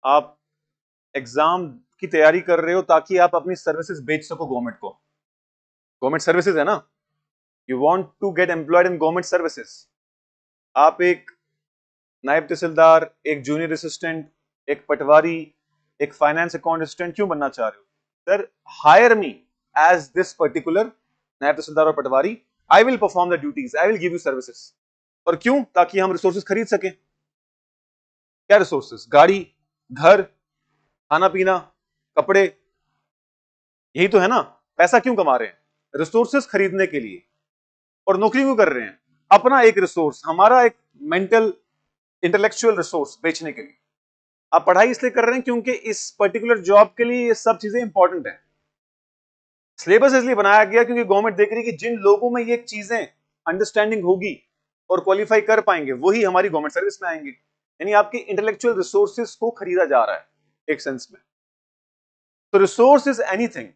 आप एग्जाम की तैयारी कर रहे हो ताकि आप अपनी सर्विसेज बेच सको गवर्नमेंट को। गवर्नमेंट सर्विसेज है ना, you want to get employed in government services. आप एक नायब तहसीलदार, एक जूनियर असिस्टेंट, एक पटवारी, एक फाइनेंस अकाउंट असिस्टेंट क्यों बनना चाह रहे हो? Sir, hire me as this particular नायब तहसीलदार और पटवारी, I will perform the duties, I will give you services. और क्यों? ताकि हम रिसोर्सेज खरीद सकें। क्या रिसोर्सेज? गाड़ी, घर, खाना पीना, कपड़े, यही तो है ना। पैसा क्यों कमा रहे हैं? रिसोर्सेज खरीदने के लिए। और नौकरी क्यों कर रहे हैं? अपना एक रिसोर्स, हमारा एक मेंटल इंटेलेक्चुअल रिसोर्स बेचने के लिए। आप पढ़ाई इसलिए कर रहे हैं क्योंकि इस पर्टिकुलर जॉब के लिए ये सब चीजें इंपॉर्टेंट है। सिलेबस इसलिए बनाया गया क्योंकि गवर्नमेंट देख रही है कि जिन लोगों में ये चीजें अंडरस्टैंडिंग होगी और क्वालिफाई कर पाएंगे वही हमारी गवर्नमेंट सर्विस में आएंगे। यानी आपकी इंटेलेक्चुअल रिसोर्सेज को खरीदा जा रहा है एक सेंस में। तो resource is anything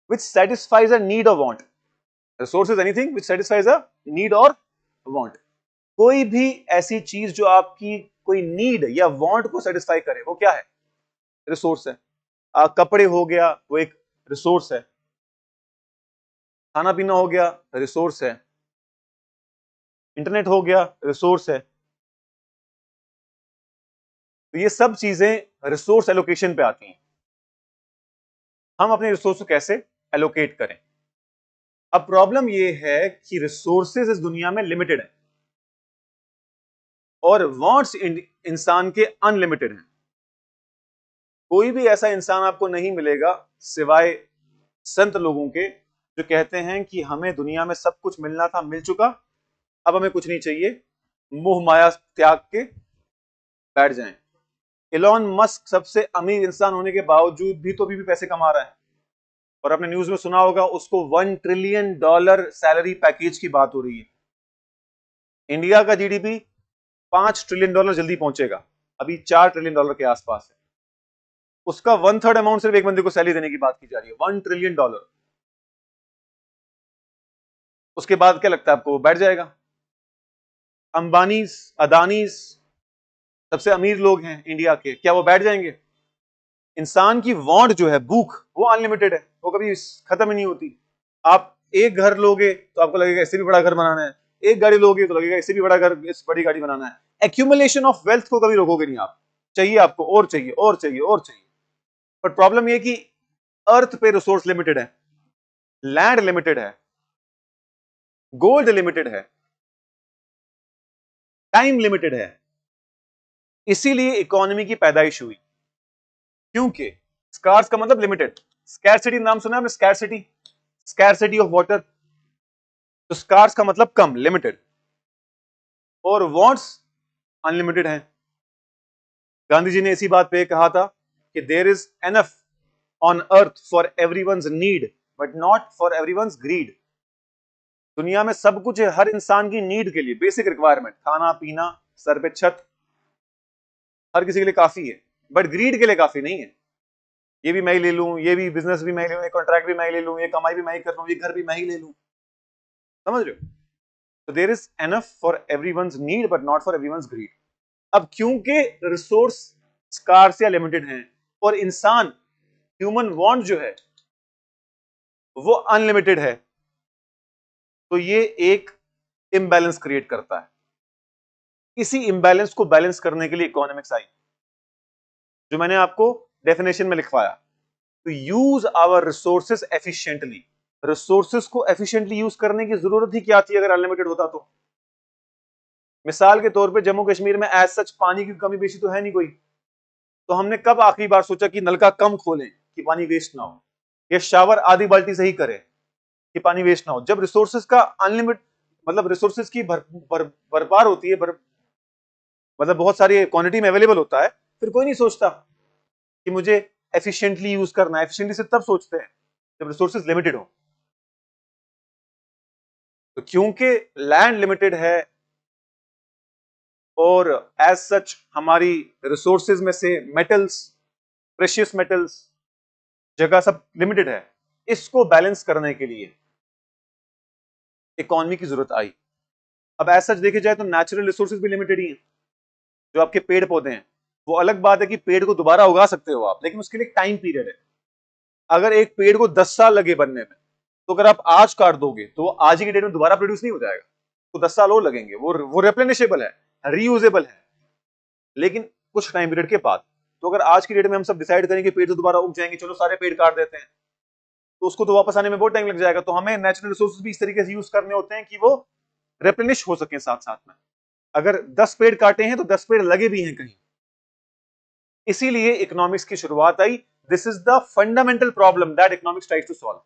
which satisfies a need और want. Resource is anything which satisfies a need और वांट। कोई भी ऐसी चीज जो आपकी कोई नीड या वांट को सेटिस्फाई करे वो क्या है? रिसोर्स है। कपड़े हो गया वो एक रिसोर्स है, खाना पीना हो गया रिसोर्स है, इंटरनेट हो गया रिसोर्स है। तो ये सब चीजें रिसोर्स एलोकेशन पे आती हैं। हम अपने रिसोर्स को कैसे एलोकेट करें? अब प्रॉब्लम ये है कि रिसोर्सेज इस दुनिया में लिमिटेड है और वांट्स इंसान के अनलिमिटेड हैं। कोई भी ऐसा इंसान आपको नहीं मिलेगा सिवाय संत लोगों के जो कहते हैं कि हमें दुनिया में सब कुछ मिलना था, मिल चुका, अब हमें कुछ नहीं चाहिए, मोह माया त्याग के बैठ जाएं। इलॉन मस्क सबसे अमीर इंसान होने के बावजूद भी तो अभी भी पैसे कमा रहा है। और आपने न्यूज में सुना होगा उसको $1 ट्रिलियन सैलरी पैकेज की बात हो रही है। इंडिया का जीडीपी $5 ट्रिलियन जल्दी पहुंचेगा, अभी $4 ट्रिलियन के आसपास है। उसका 1/3 अमाउंट सिर्फ एक बंदे को सैलरी देने की बात की जा रही है, $1 ट्रिलियन। उसके बाद क्या लगता है आपको, वो बैठ जाएगा? अंबानीस, अदानीस, सबसे अमीर लोग हैं इंडिया के, क्या वो बैठ जाएंगे? इंसान की वांट जो है, भूख, वो अनलिमिटेड है, वो कभी खत्म ही नहीं होती। आप एक घर लोगे तो आपको लगेगा इससे भी बड़ा घर बनाना है, एक गाड़ी लोगे तो लगेगा इससे भी बड़ा घर, इस बड़ी गाड़ी बनाना है। एक्यूमुलेशन ऑफ वेल्थ को कभी रोकोगे नहीं आप, चाहिए आपको और चाहिए और चाहिए और चाहिए। बट प्रॉब्लम यह कि अर्थ पे रिसोर्स लिमिटेड है, लैंड लिमिटेड है, गोल्ड लिमिटेड है, टाइम लिमिटेड है। इसीलिए इकोनॉमी की पैदाइश हुई। क्योंकि स्कार्स का मतलब लिमिटेड, स्कैरसिटी नाम सुना है आपने? Scarcity, scarcity of water. तो स्कार्स का मतलब कम, लिमिटेड, और वांट्स अनलिमिटेड है। गांधी जी ने इसी बात पे कहा था कि there is enough on earth for everyone's need but not for everyone's greed. दुनिया में सब कुछ है हर इंसान की नीड के लिए, बेसिक रिक्वायरमेंट, खाना पीना, सर पे छत, हर किसी के लिए काफी है, बट ग्रीड के लिए काफी नहीं है। ये भी मैं ही ले लूं, ये भी बिजनेस भी मैं ही ले लूं, ये कॉन्ट्रैक्ट भी मैं ही ले लूं, ये कमाई भी मैं ही कर लूं, ये घर भी मैं ही ले लूं। समझ रहे हो? तो there is enough for everyone's need but not for everyone's greed. अब क्योंकि रिसोर्स स्कार्स या लिमिटेड हैं और इंसान, ह्यूमन वांट जो है वो अनलिमिटेड है, तो ये एक इम्बैलेंस क्रिएट करता है। इसी इम्बैलेंस को बैलेंस करने के लिए इकोनॉमिक्स आई, जो मैंने आपको डेफिनेशन में लिखवाया। To use our resources efficiently. Resources को एफिशिएंटली यूज करने की जरूरत ही क्या थी अगर अनलिमिटेड होता तो? मिसाल के तौर पे जम्मू कश्मीर में एज सच पानी की कमी बेशी तो है नहीं कोई, तो हमने कब आखिरी बार सोचा कि नलका कम खोलें कि पानी वेस्ट ना हो, या शावर आधी बाल्टी से ही करें कि पानी वेस्ट ना हो? जब रिसोर्सेज का अनलिमिट, मतलब रिसोर्सेज की भरपार होती है, मतलब बहुत सारी क्वांटिटी में अवेलेबल होता है, फिर कोई नहीं सोचता कि मुझे एफिशिएंटली यूज करना है। एफिशिएंटली से तब सोचते हैं जब रिसोर्सेज लिमिटेड हो। तो क्योंकि लैंड लिमिटेड है और एज सच हमारी रिसोर्सेज में से मेटल्स, प्रेशियस मेटल्स, जगह सब लिमिटेड है, इसको बैलेंस करने के लिए इकोनॉमी की जरूरत आई। अब एज सच देखे जाए तो नेचुरल रिसोर्सेज भी लिमिटेड ही हैं, जो आपके पेड़ पौधे हैं, वो अलग बात है कि पेड़ को दोबारा उगा सकते हो आप, लेकिन उसके लिए एक टाइम पीरियड है। अगर एक पेड़ को 10 साल लगे बनने में, तो अगर आप आज काट दोगे तो आज ही के डेट में दोबारा प्रोड्यूस नहीं हो जाएगा, तो 10 साल और लगेंगे। वो रेप्लेनिशेबल है, रीयूजेबल है, लेकिन कुछ टाइम पीरियड के बाद। तो अगर आज की डेट में हम सब डिसाइड करेंगे पेड़ तो दोबारा उग जाएंगे, चलो सारे पेड़ काट देते हैं, तो उसको तो वापस आने में बहुत टाइम लग जाएगा। तो हमें नेचुरल रिसोर्सेज भी इस तरीके से यूज करने होते हैं कि वो रेप्लेनिश हो सके साथ साथ में। अगर 10 पेड़ काटे हैं तो 10 पेड़ लगे भी हैं कहीं। इसीलिए इकोनॉमिक्स की शुरुआत आई। This is the fundamental problem that economics tries to solve.